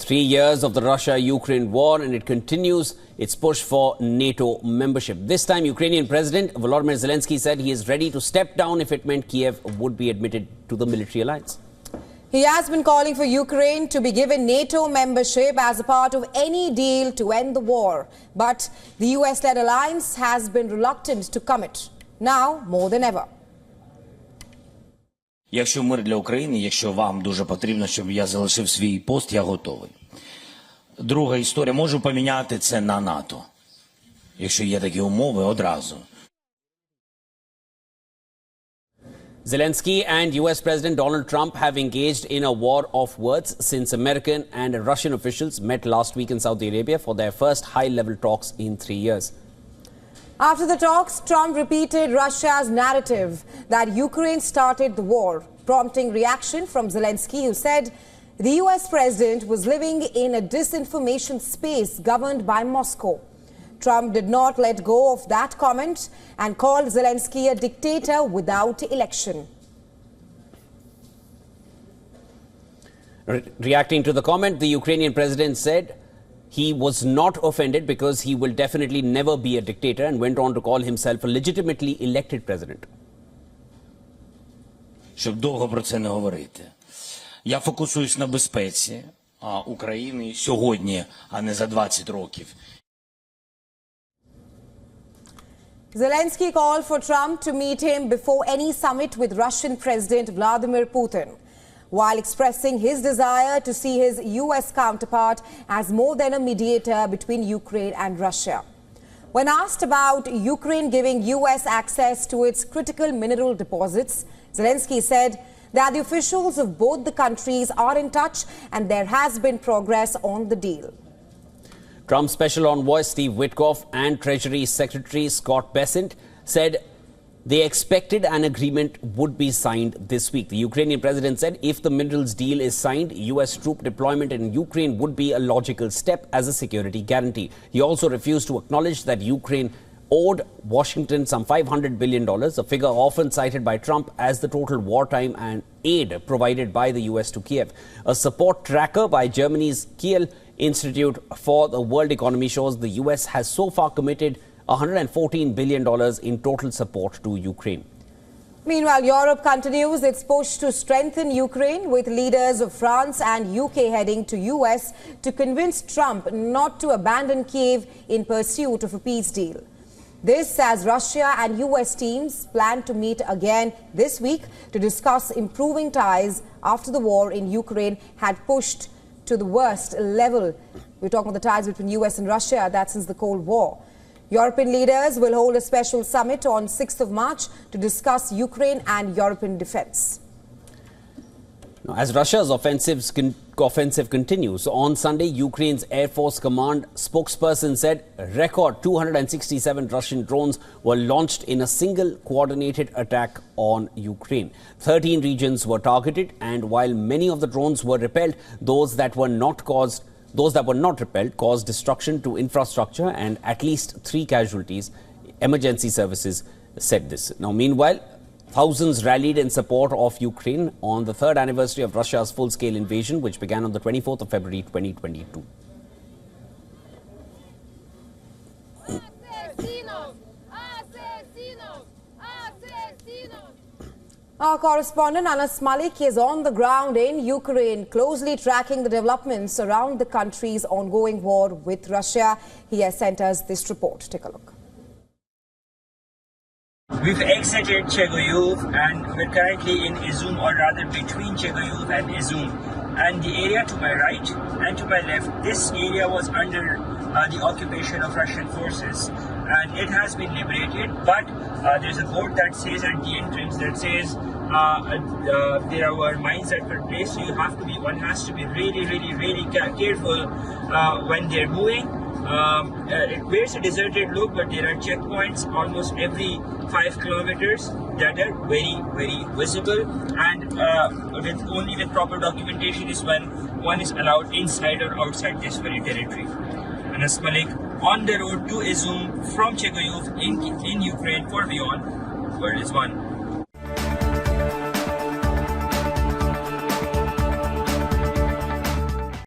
Three years of the Russia-Ukraine war, and it continues its push for NATO membership. This time, Ukrainian President Volodymyr Zelensky said he is ready to step down if it meant Kiev would be admitted to the military alliance. He has been calling for Ukraine to be given NATO membership as a part of any deal to end the war. But the US-led alliance has been reluctant to commit, now more than ever. Якщо мир для України, якщо вам дуже потрібно, щоб я залишив свій пост, я готовий. Друга історія, можу поміняти це на НАТО. Якщо є такі умови, одразу. Zelensky and US President Donald Trump have engaged in a war of words since American and Russian officials met last week in Saudi Arabia for their first high-level talks in 3 years. After the talks, Trump repeated Russia's narrative that Ukraine started the war, prompting reaction from Zelensky, who said the US president was living in a disinformation space governed by Moscow. Trump did not let go of that comment and called Zelensky a dictator without election. Reacting to the comment, the Ukrainian president said he was not offended because he will definitely never be a dictator, and went on to call himself a legitimately elected president. Щоб довго про це не говорити. Я фокусуюсь на безпеці України сьогодні, а не за 20 років. Zelensky called for Trump to meet him before any summit with Russian President Vladimir Putin, while expressing his desire to see his US counterpart as more than a mediator between Ukraine and Russia. When asked about Ukraine giving US access to its critical mineral deposits, Zelensky said that the officials of both the countries are in touch and there has been progress on the deal. Trump's special envoy Steve Witkoff and Treasury Secretary Scott Bessent said they expected an agreement would be signed this week. The Ukrainian president said if the minerals deal is signed, US troop deployment in Ukraine would be a logical step as a security guarantee. He also refused to acknowledge that Ukraine owed Washington some $500 billion, a figure often cited by Trump as the total wartime and aid provided by the US to Kiev. A support tracker by Germany's Kiel Institute for the World Economy shows the US has so far committed $114 billion in total support to Ukraine. Meanwhile, Europe continues its push to strengthen Ukraine, with leaders of France and UK heading to US to convince Trump not to abandon Kiev in pursuit of a peace deal. This as Russia and US teams plan to meet again this week to discuss improving ties after the war in Ukraine had pushed to the worst level. We're talking about the ties between US and Russia, that's since the Cold War. European leaders will hold a special summit on 6th of March to discuss Ukraine and European defense. Now, as Russia's offensive continues, on Sunday, Ukraine's Air Force Command spokesperson said record 267 Russian drones were launched in a single coordinated attack on Ukraine. 13 regions were targeted, and while many of the drones were repelled, those that were not repelled caused destruction to infrastructure and at least 3 casualties. Emergency services said this. Now, meanwhile, thousands rallied in support of Ukraine on the 3rd anniversary of Russia's full-scale invasion, which began on the 24th of February 2022. Our correspondent Anas Malik is on the ground in Ukraine, closely tracking the developments around the country's ongoing war with Russia. He has sent us this report. Take a look. We've exited Chegoyov and we're currently in Izum, or rather between Chegoyov and Izum. And the area to my right and to my left, this area was under the occupation of Russian forces, and it has been liberated. But there's a board that says at the entrance that says there were mines that were placed, so one has to be really careful when they're moving. It bears a deserted look, but there are checkpoints almost every 5 kilometers. that are very visible, and with proper documentation is when one is allowed inside or outside this very territory. Anas Malik on the road to Izum from Chegoyov in Ukraine for WION World is One.